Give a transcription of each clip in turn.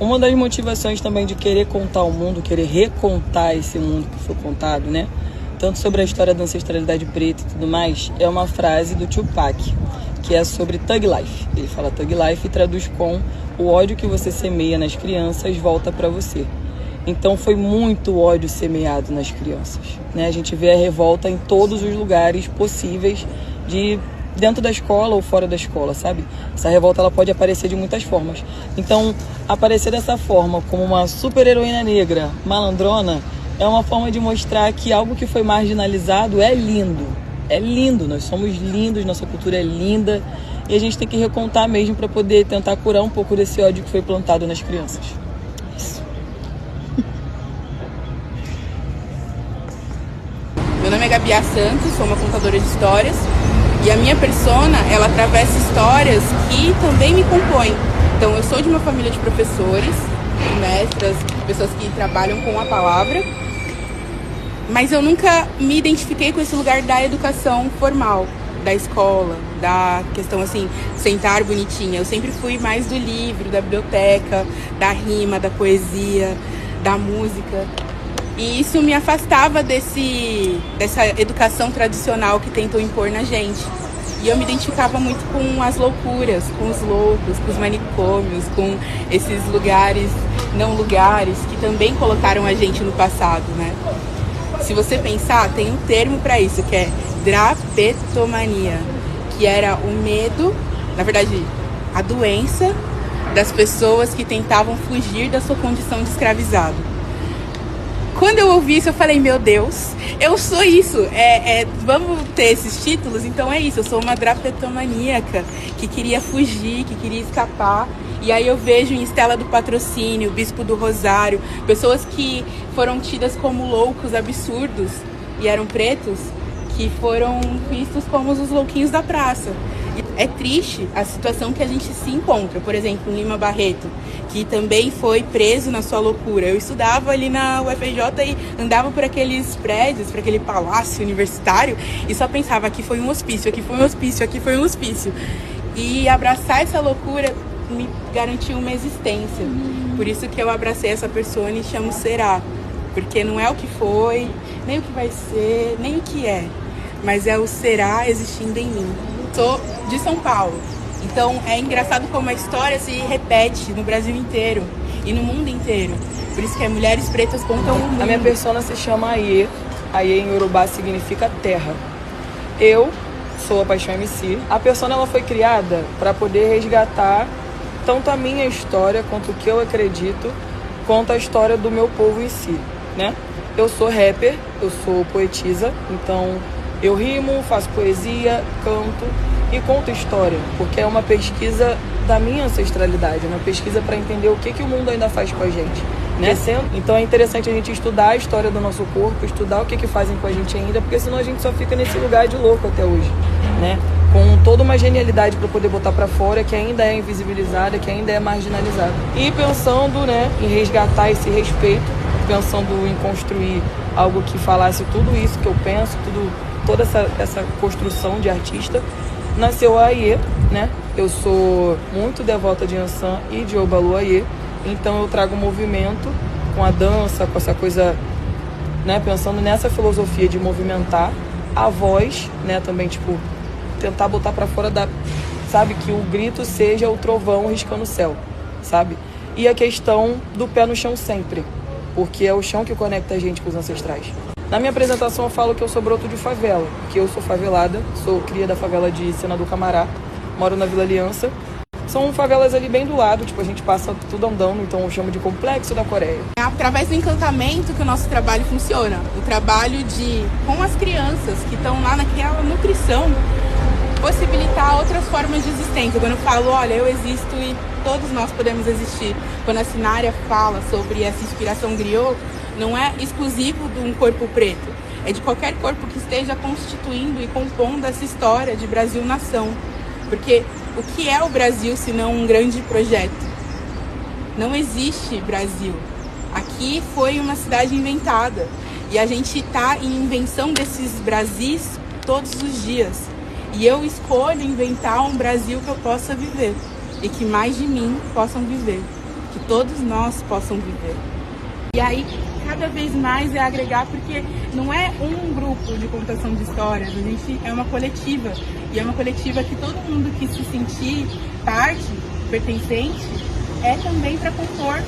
Uma das motivações também de querer contar o mundo, querer recontar esse mundo que foi contado, né? Tanto sobre a história da ancestralidade preta e tudo mais, é uma frase do Tupac, que é sobre Thug Life. Ele fala Thug Life e traduz com: o ódio que você semeia nas crianças volta para você. Então foi muito ódio semeado nas crianças, né? A gente vê a revolta em todos os lugares possíveis, dentro da escola ou fora da escola, sabe? Essa revolta ela pode aparecer de muitas formas. Então, aparecer dessa forma, como uma super heroína negra, malandrona, é uma forma de mostrar que algo que foi marginalizado é lindo. É lindo, nós somos lindos, nossa cultura é linda e a gente tem que recontar mesmo para poder tentar curar um pouco desse ódio que foi plantado nas crianças. Isso. Meu nome é Gabi Santos, sou uma contadora de histórias e a minha persona, ela atravessa histórias que também me compõem. Então, eu sou de uma família de professores, de mestras, pessoas que trabalham com a palavra, mas eu nunca me identifiquei com esse lugar da educação formal, da escola, da questão assim, sentar bonitinha. Eu sempre fui mais do livro, da biblioteca, da rima, da poesia, da música. E isso me afastava dessa educação tradicional que tentou impor na gente. E eu me identificava muito com as loucuras, com os loucos, com os manicômios, com esses lugares, não lugares, que também colocaram a gente no passado, né? Se você pensar, tem um termo para isso, que é drapetomania, que era o medo, na verdade, a doença das pessoas que tentavam fugir da sua condição de escravizado. Quando eu ouvi isso, eu falei, meu Deus, eu sou isso. Vamos ter esses títulos? Então é isso, eu sou uma drapetomaníaca que queria fugir, que queria escapar. E aí eu vejo em Estela do Patrocínio, Bispo do Rosário, pessoas que foram tidas como loucos, absurdos, e eram pretos, que foram vistos como os louquinhos da praça. É triste a situação que a gente se encontra. Por exemplo, Lima Barreto, que também foi preso na sua loucura. Eu estudava ali na UFRJ e andava por aqueles prédios, por aquele palácio universitário, e só pensava, aqui foi um hospício, aqui foi um hospício, aqui foi um hospício. E abraçar essa loucura me garantiu uma existência. Por isso que eu abracei essa pessoa e chamo Será. Porque não é o que foi, nem o que vai ser, nem o que é, mas é o será existindo em mim. Sou de São Paulo, então é engraçado como a história se repete no Brasil inteiro e no mundo inteiro. Por isso que Mulheres Pretas Contam o Mundo. A minha persona se chama Aie. Aie em Yorubá significa terra. Eu sou a Paixão MC. A persona ela foi criada para poder resgatar tanto a minha história, quanto o que eu acredito, quanto a história do meu povo em si, né? Eu sou rapper, eu sou poetisa, então eu rimo, faço poesia, canto e conto história, porque é uma pesquisa da minha ancestralidade, uma pesquisa para entender o que o mundo ainda faz com a gente, né? Então é interessante a gente estudar a história do nosso corpo, estudar o que fazem com a gente ainda, porque senão a gente só fica nesse lugar de louco até hoje, né? Com toda uma genialidade para poder botar para fora, que ainda é invisibilizada, que ainda é marginalizada. E pensando, né, em resgatar esse respeito, pensando em construir algo que falasse tudo isso que eu penso, toda essa construção de artista, nasceu a Aie, né? Eu sou muito devota de Ansan e de Obalu Aie, então eu trago um movimento com a dança, com essa coisa, né, pensando nessa filosofia de movimentar a voz, né, também, tipo, tentar botar pra fora sabe, que o grito seja o trovão riscando o céu, sabe? E a questão do pé no chão sempre, porque é o chão que conecta a gente com os ancestrais. Na minha apresentação eu falo que eu sou broto de favela, porque eu sou favelada, sou cria da favela de Senador Camará, moro na Vila Aliança. São favelas ali bem do lado, tipo, a gente passa tudo andando, então eu chamo de Complexo da Coreia. É através do encantamento que o nosso trabalho funciona. O trabalho com as crianças que estão lá naquela nutrição, possibilitar outras formas de existência. Quando eu falo, olha, eu existo e todos nós podemos existir. Quando a Sinária fala sobre essa inspiração griot, não é exclusivo de um corpo preto. É de qualquer corpo que esteja constituindo e compondo essa história de Brasil-nação. Porque o que é o Brasil se não um grande projeto? Não existe Brasil. Aqui foi uma cidade inventada. E a gente está em invenção desses Brasis todos os dias. E eu escolho inventar um Brasil que eu possa viver. E que mais de mim possam viver. que todos nós possam viver. E aí, cada vez mais é agregar, porque não é um grupo de contação de histórias, a gente é uma coletiva. E é uma coletiva que todo mundo que se sentir parte, pertencente, é também para compor.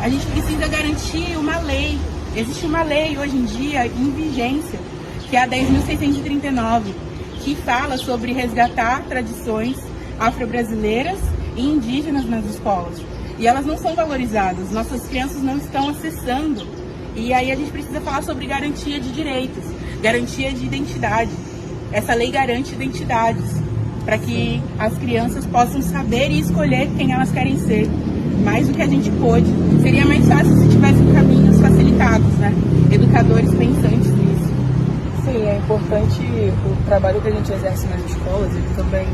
A gente precisa garantir uma lei. Existe uma lei hoje em dia em vigência, que é a 10.639, que fala sobre resgatar tradições afro-brasileiras e indígenas nas escolas. E elas não são valorizadas, nossas crianças não estão acessando. E aí a gente precisa falar sobre garantia de direitos, garantia de identidade. Essa lei garante identidades, para que as crianças possam saber e escolher quem elas querem ser. Mais do que a gente pôde. Seria mais fácil se tivesse caminhos facilitados, né? Educadores pensantes nisso. Sim, é importante o trabalho que a gente exerce nas escolas e também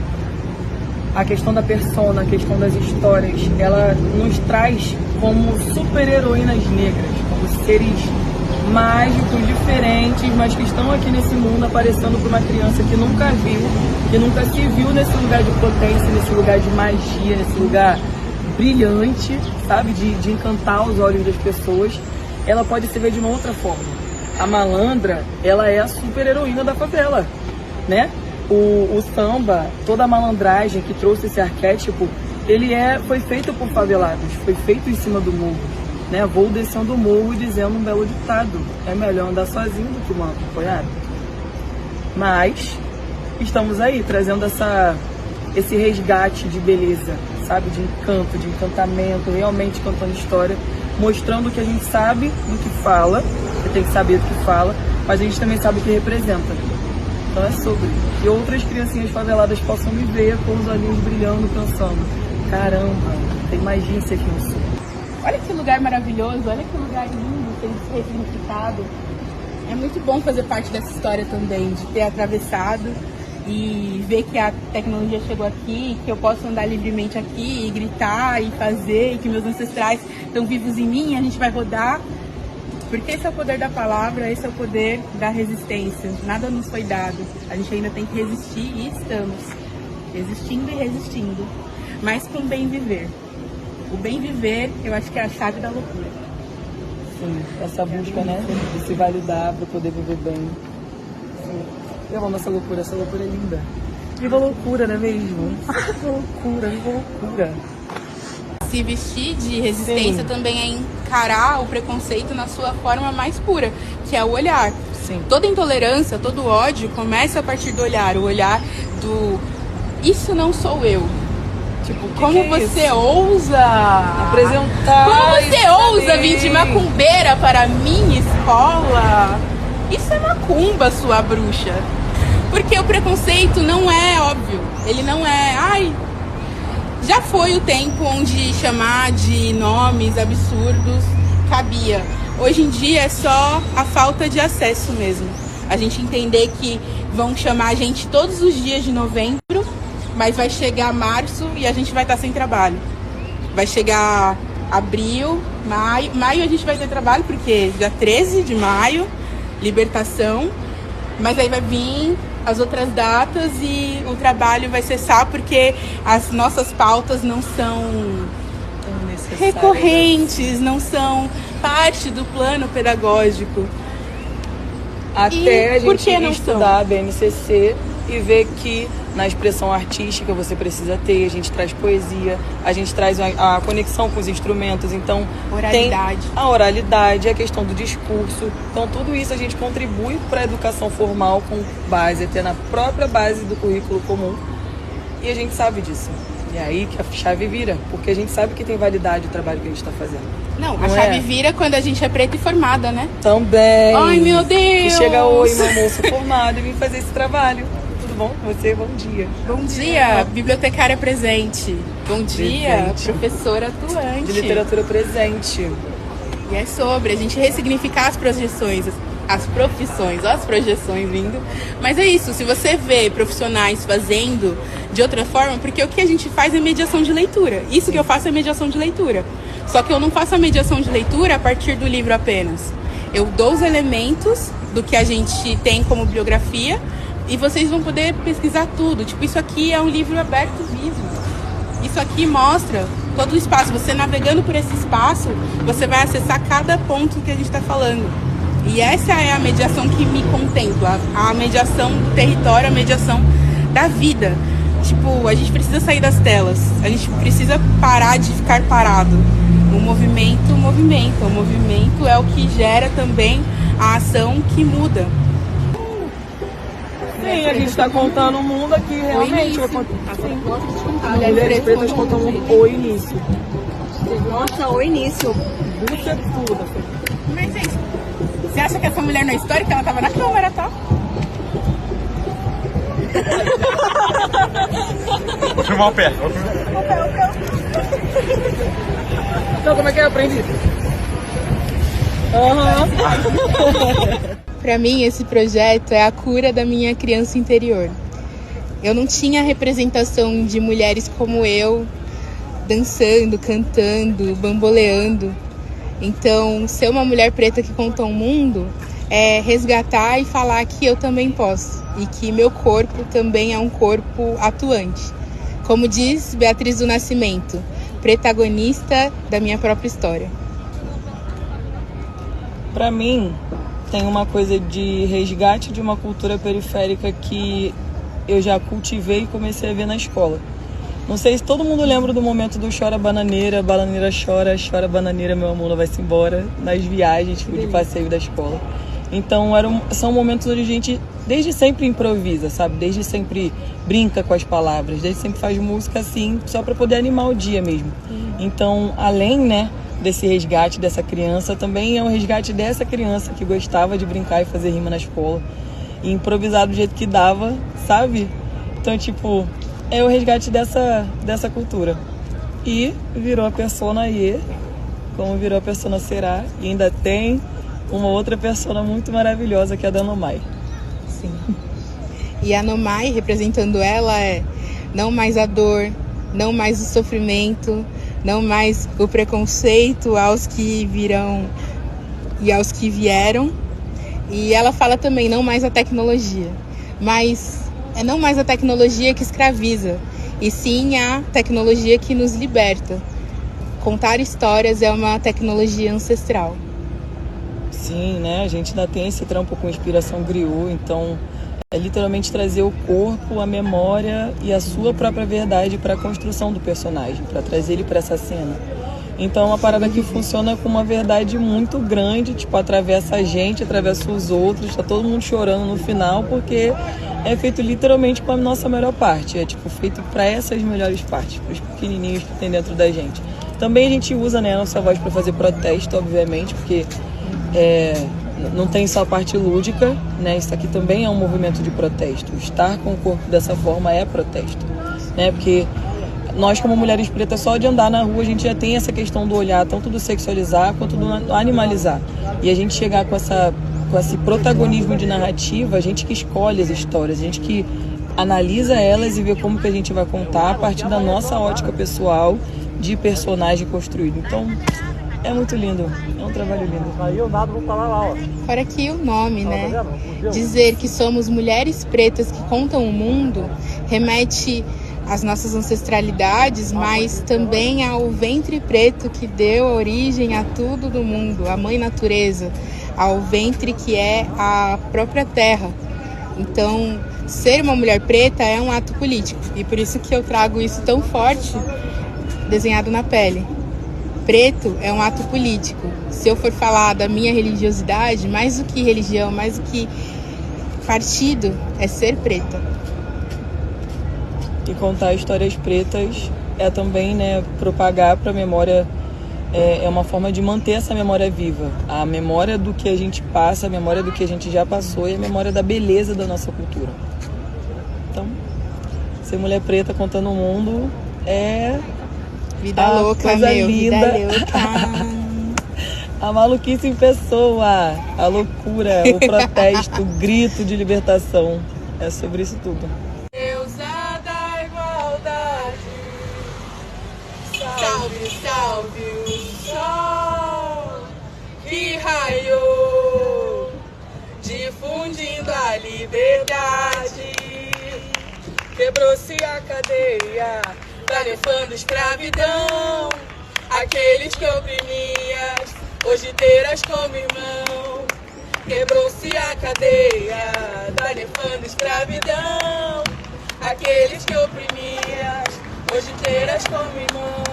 a questão da persona, a questão das histórias, ela nos traz como super-heroínas negras, como seres mágicos, diferentes, mas que estão aqui nesse mundo aparecendo para uma criança que nunca viu, que nunca se viu nesse lugar de potência, nesse lugar de magia, nesse lugar brilhante, sabe, de encantar os olhos das pessoas. Ela pode se ver de uma outra forma. A malandra, ela é a super-heroína da favela, né? O samba, toda a malandragem que trouxe esse arquétipo, foi feito por favelados, foi feito em cima do morro, né? Vou descendo o morro e dizendo um belo ditado: é melhor andar sozinho do que mal acompanhado. Mas estamos aí trazendo esse resgate de beleza, sabe, de encanto, de encantamento, realmente cantando história, mostrando que a gente sabe do que fala, você tem que saber do que fala, mas a gente também sabe o que representa. Então é sobre que outras criancinhas faveladas possam me ver com os olhinhos brilhando, pensando: caramba, tem magia aqui no sul. Olha que lugar maravilhoso, olha que lugar lindo, tem ressignificado. É muito bom fazer parte dessa história também, de ter atravessado e ver que a tecnologia chegou aqui, que eu posso andar livremente aqui e gritar e fazer, e que meus ancestrais estão vivos em mim, a gente vai rodar. Porque esse é o poder da palavra, esse é o poder da resistência. Nada nos foi dado, a gente ainda tem que resistir e estamos existindo e resistindo, mas com bem viver. O bem viver, eu acho que é a chave da loucura. Sim, essa busca, né, de se validar para poder viver bem. Sim. Eu amo essa loucura é linda. Viva a loucura, não é mesmo? Viva a loucura. Se vestir de resistência, sim, também é encarar o preconceito na sua forma mais pura, que é o olhar. Sim. Toda intolerância, todo ódio começa a partir do olhar. O olhar do isso não sou eu. Tipo, como você isso? Ousa apresentar? Como você ousa vir de macumbeira para a minha escola? Isso é macumba, sua bruxa. Porque o preconceito não é óbvio. Ele não é... Ai, já foi o tempo onde chamar de nomes absurdos cabia. Hoje em dia é só a falta de acesso mesmo. A gente entender que vão chamar a gente todos os dias de novembro, mas vai chegar março e a gente vai estar sem trabalho. Vai chegar abril, maio. Maio a gente vai ter trabalho porque dia 13 de maio, libertação. Mas aí vai vir as outras datas e o trabalho vai cessar porque as nossas pautas não são recorrentes, não são parte do plano pedagógico. Até a gente estudar a BNCC e ver que na expressão artística você precisa ter, a gente traz poesia, a gente traz a conexão com os instrumentos, então oralidade. Tem a oralidade, a questão do discurso, então tudo isso a gente contribui para a educação formal com base, até na própria base do currículo comum, e a gente sabe disso. E é aí que a chave vira, porque a gente sabe que tem validade o trabalho que a gente está fazendo. Não, a chave vira quando a gente é preta e formada, né? Também. Ai, meu Deus! Que chega oi, meu moço formado, e vem fazer esse trabalho. Tudo bom com você? Bom dia. Bom dia, bibliotecária presente. Bom dia, professora atuante. De literatura presente. E é sobre a gente ressignificar as projeções, as profissões, ó, as projeções vindo. Mas é isso, se você vê profissionais fazendo de outra forma, porque o que a gente faz é mediação de leitura. Isso que eu faço é mediação de leitura. Só que eu não faço a mediação de leitura a partir do livro apenas. Eu dou os elementos do que a gente tem como bibliografia e vocês vão poder pesquisar tudo. Tipo, isso aqui é um livro aberto vivo. Isso aqui mostra todo o espaço, você navegando por esse espaço, você vai acessar cada ponto que a gente está falando. E essa é a mediação que me contempla, a mediação do território, a mediação da vida. Tipo, a gente precisa sair das telas, a gente precisa parar de ficar parado. O movimento é o que gera também a ação que muda. Sim, a gente está contando o mundo aqui, realmente. Mulheres pretas contam o início. Nossa, o início. Busca tudo. Mas é isso. Você acha que essa mulher não é histórica? Ela tava na câmera, tá? Vou filmar o pé. Então, como é que eu aprendi? Para mim, esse projeto é a cura da minha criança interior. Eu não tinha representação de mulheres como eu, dançando, cantando, bamboleando. Então, ser uma mulher preta que conta o mundo é resgatar e falar que eu também posso. E que meu corpo também é um corpo atuante. Como diz Beatriz do Nascimento, protagonista da minha própria história. Para mim, tem uma coisa de resgate de uma cultura periférica que eu já cultivei e comecei a ver na escola. Não sei se todo mundo lembra do momento do chora bananeira chora, chora bananeira, meu amor, não vai-se embora, nas viagens de passeio da escola. Então são momentos onde a gente desde sempre improvisa, sabe? Desde sempre brinca com as palavras, desde sempre faz música assim, só para poder animar o dia mesmo. Então, além, né, desse resgate dessa criança, também é um resgate dessa criança que gostava de brincar e fazer rima na escola e improvisar do jeito que dava, sabe? Então, tipo, é o resgate dessa cultura. E virou a persona Ye, como virou a persona Será, e ainda tem uma outra persona muito maravilhosa que é a da Nomai. Sim. E a Nomai, representando ela, é não mais a dor, não mais o sofrimento, não mais o preconceito aos que virão e aos que vieram. E ela fala também não mais a tecnologia, mas é não mais a tecnologia que escraviza, e sim a tecnologia que nos liberta. Contar histórias é uma tecnologia ancestral. Sim, né? A gente ainda tem esse trampo com inspiração griot, então é literalmente trazer o corpo, a memória e a sua própria verdade para a construção do personagem, para trazer ele para essa cena. Então é uma parada que funciona com uma verdade muito grande, tipo, atravessa a gente, atravessa os outros, tá todo mundo chorando no final, porque é feito literalmente com a nossa melhor parte, é tipo feito para essas melhores partes, para os pequenininhos que tem dentro da gente. Também a gente usa, né, a nossa voz para fazer protesto, obviamente, porque não tem só a parte lúdica, né? Isso aqui também é um movimento de protesto. Estar com o corpo dessa forma é protesto, né? Porque nós, como mulheres pretas, só de andar na rua a gente já tem essa questão do olhar, tanto do sexualizar quanto do animalizar. E a gente chegar com esse protagonismo de narrativa, a gente que escolhe as histórias, a gente que analisa elas e vê como que a gente vai contar a partir da nossa ótica pessoal de personagem construído. Então, é muito lindo, é um trabalho lindo. Aí o nada, vou falar lá, ó. Fora que o nome, né? Dizer que somos mulheres pretas que contam o mundo remete às nossas ancestralidades, mas também ao ventre preto que deu origem a tudo do mundo, a mãe natureza, ao ventre que é a própria terra. Então, ser uma mulher preta é um ato político, e por isso que eu trago isso tão forte, desenhado na pele. Preto é um ato político. Se eu for falar da minha religiosidade, mais do que religião, mais do que partido, é ser preta. E contar histórias pretas é também, né, propagar para a memória, é uma forma de manter essa memória viva. A memória do que a gente passa, a memória do que a gente já passou e a memória da beleza da nossa cultura. Então, ser mulher preta contando o mundo é vida louca, meu, linda. Vida louca. A maluquice em pessoa, a loucura, o protesto, o grito de libertação. É sobre isso tudo. Deusa da igualdade, salve, salve o sol que raiou, difundindo a liberdade. Quebrou-se a cadeia, da nefanda escravidão. Aqueles que oprimias, hoje terás como irmão. Quebrou-se a cadeia da nefanda escravidão. Aqueles que oprimias, hoje terás como irmão.